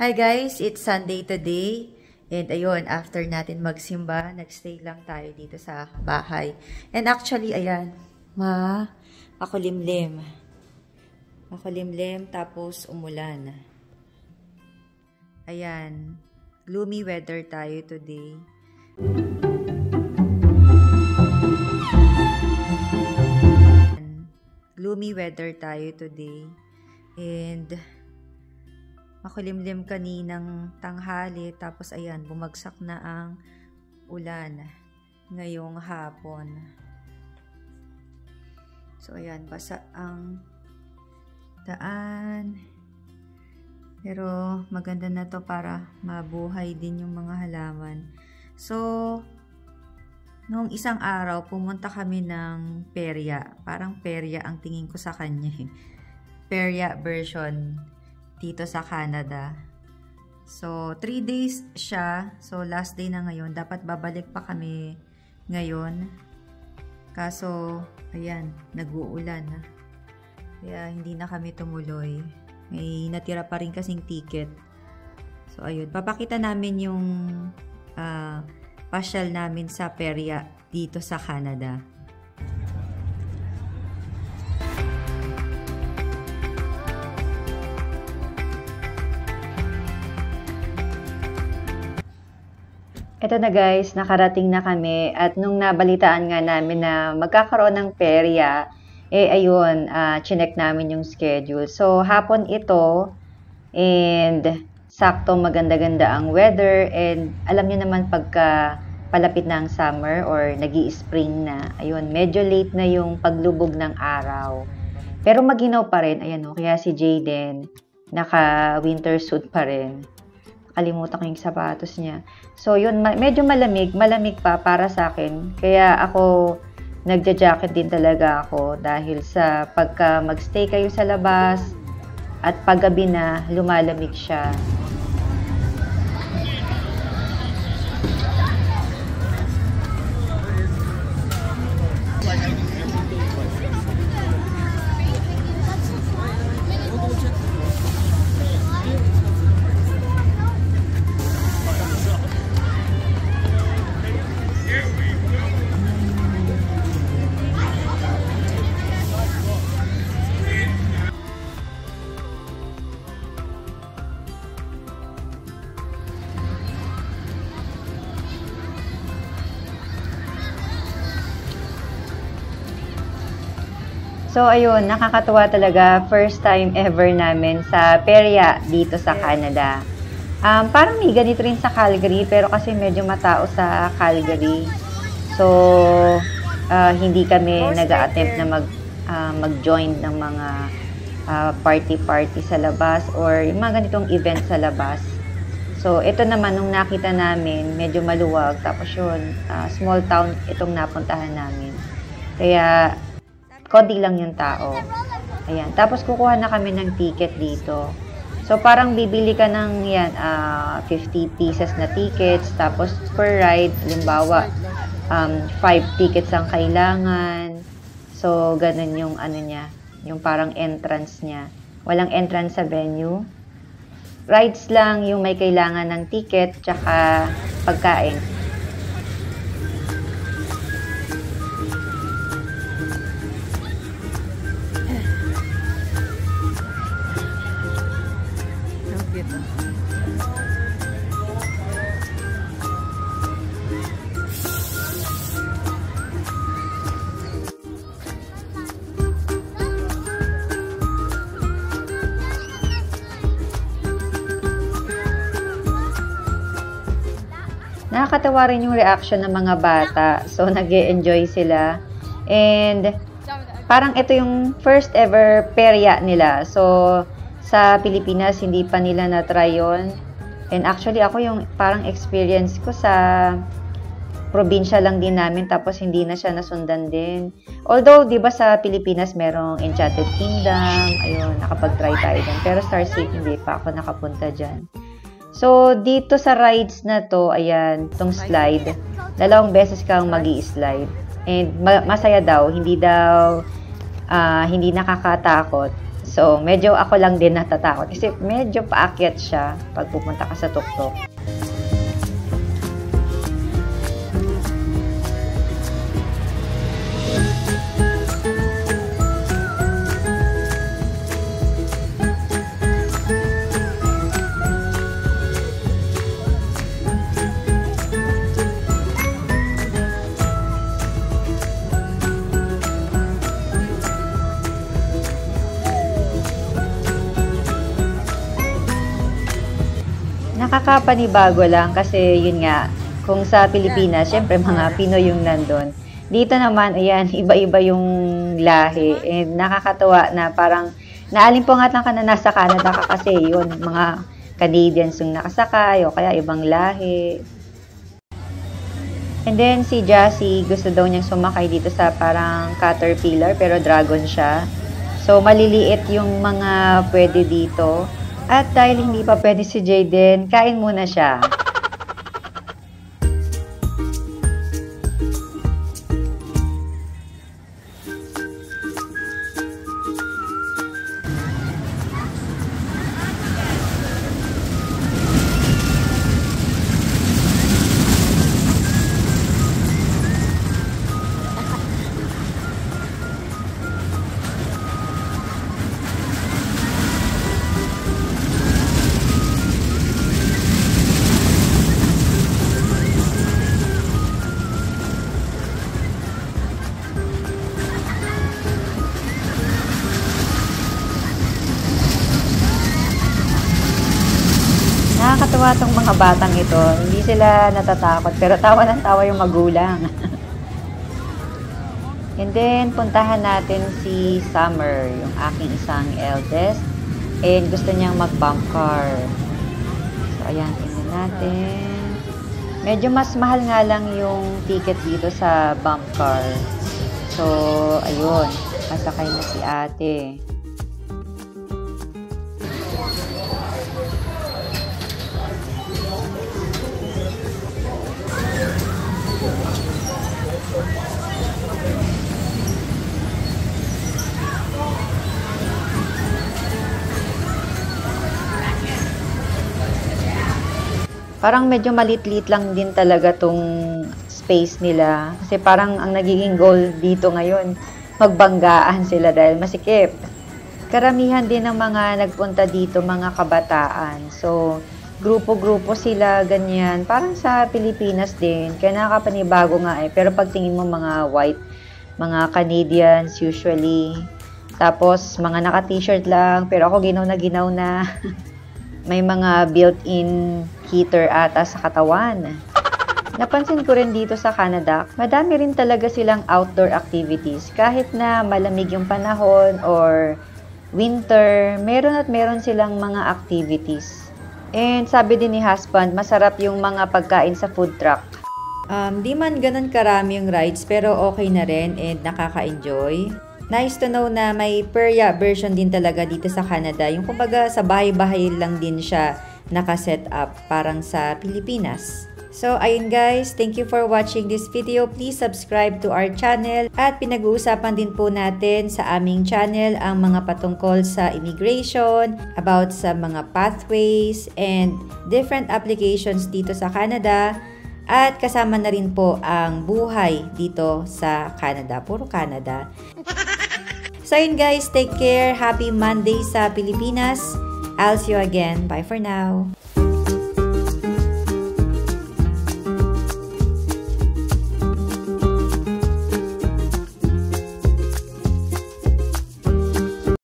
Hi guys, it's Sunday today. And ayun, after natin magsimba, nagstay lang tayo dito sa bahay. And actually, ayan, makulimlim. Makulimlim, tapos umulan. Ayan, gloomy weather tayo today. Gloomy weather tayo today. And makulimlim kaninang tanghali, tapos ayan, bumagsak na ang ulan ngayong hapon. So ayan, basa ang daan. Pero maganda na to para mabuhay din yung mga halaman. So, noong isang araw, pumunta kami ng perya. Parang perya ang tingin ko sa kanya. Perya version dito sa Canada. So, 3 days siya. So, last day na ngayon. Dapat babalik pa kami ngayon. Kaso, ayan, nag-uulan. Kaya, hindi na kami tumuloy. May natira pa rin kasing ticket. So, ayun. Papakita namin yung pasyal namin sa perya dito sa Canada. Ito na guys, nakarating na kami at nung nabalitaan nga namin na magkakaroon ng perya, ayun, chinek namin yung schedule. So, hapon ito and sakto maganda-ganda ang weather and alam niyo naman pagka palapit na ang summer or nag-i-spring na, ayun, medyo late na yung paglubog ng araw. Pero maginaw pa rin, ayan o, kaya si Jayden naka-winter suit pa rin. Kalimutan ko yung sapatos niya. So, yun, medyo malamig pa para sa akin. Kaya ako, nagja-jacket din talaga ako dahil sa pagka magstay kayo sa labas at paggabi na, lumalamig siya. So, ayun, nakakatuwa talaga. First time ever namin sa perya dito sa Canada. Parang may ganito rin sa Calgary, pero kasi medyo matao sa Calgary. So, hindi kami nag-a-attempt na mag-join ng mga party-party sa labas or yung mga ganitong event sa labas. So, ito naman, nung nakita namin, medyo maluwag. Tapos yun, small town itong napuntahan namin. Kaya, konti lang yung tao. Ayan. Tapos, kukuha na kami ng ticket dito. So, parang bibili ka ng yan, 50 pieces na tickets. Tapos, per ride, halimbawa, 5 tickets ang kailangan. So, ganun yung ano niya. Yung parang entrance niya. Walang entrance sa venue. Rides lang yung may kailangan ng ticket, tsaka pagkain. Nakakatawa rin yung reaction ng mga bata. So, nag-e-enjoy sila. And, parang ito yung first ever perya nila. So, sa Pilipinas, hindi pa nila na-try yun. And actually, ako yung parang experience ko sa probinsya lang din namin. Tapos, hindi na siya nasundan din. Although, di ba sa Pilipinas, merong Enchanted Kingdom. Ayun, nakapag-try tayo din. Pero Star City, hindi pa ako nakapunta dyan. So, dito sa rides na to, ayan, tong slide, 2 beses kang mag-i-slide. And masaya daw, hindi nakakatakot. So, medyo ako lang din natatakot kasi medyo paakyat siya pag pupunta ka sa tuktok. Nakakapanibago lang kasi yun nga, kung sa Pilipinas, syempre mga Pinoy yung nandun. Dito naman, ayan, iba-iba yung lahi. And nakakatuwa na parang naalimpungatan ka na nasa Canada ka kasi yun, mga Canadians yung nakasakay o kaya ibang lahi. And then si Jassy, gusto daw niyang sumakay dito sa parang caterpillar pero dragon siya. So maliliit yung mga pwede dito. At dahil hindi pa pwede si Jayden, kain muna siya. Nakakatawa tong mga batang ito. Hindi sila natatakot, pero tawa ng tawa yung magulang. And then, puntahan natin si Summer, yung aking isang eldest. And gusto niyang mag-bump car. So, ayan, tingnan natin. Medyo mas mahal nga lang yung ticket dito sa bump car. So, ayun. Kasakay na si ate. Parang medyo malit-lit lang din talaga tong space nila. Kasi parang ang nagiging goal dito ngayon, magbanggaan sila dahil masikip. Karamihan din ng mga nagpunta dito, mga kabataan. So, grupo-grupo sila, ganyan. Parang sa Pilipinas din. Kaya nakakapanibago nga eh. Pero pagtingin mo mga white, mga Canadians usually. Tapos, mga naka-t-shirt lang. Pero ako ginaw na. May mga built-in heater ata sa katawan. Napansin ko rin dito sa Canada, madami rin talaga silang outdoor activities. Kahit na malamig yung panahon or winter, meron silang mga activities. And sabi din ni husband, masarap yung mga pagkain sa food truck. Di man ganun karami yung rides, pero okay na rin and nakaka-enjoy. Nice to know na may perya version din talaga dito sa Canada. Yung kumbaga sa bahay-bahay lang din siya naka-set up parang sa Pilipinas. So, ayun guys, thank you for watching this video. Please subscribe to our channel. At pinag-uusapan din po natin sa aming channel ang mga patungkol sa immigration, about sa mga pathways, and different applications dito sa Canada. At kasama na rin po ang buhay dito sa Canada. Puro Canada. So yun guys, take care. Happy Monday sa Pilipinas. I'll see you again. Bye for now.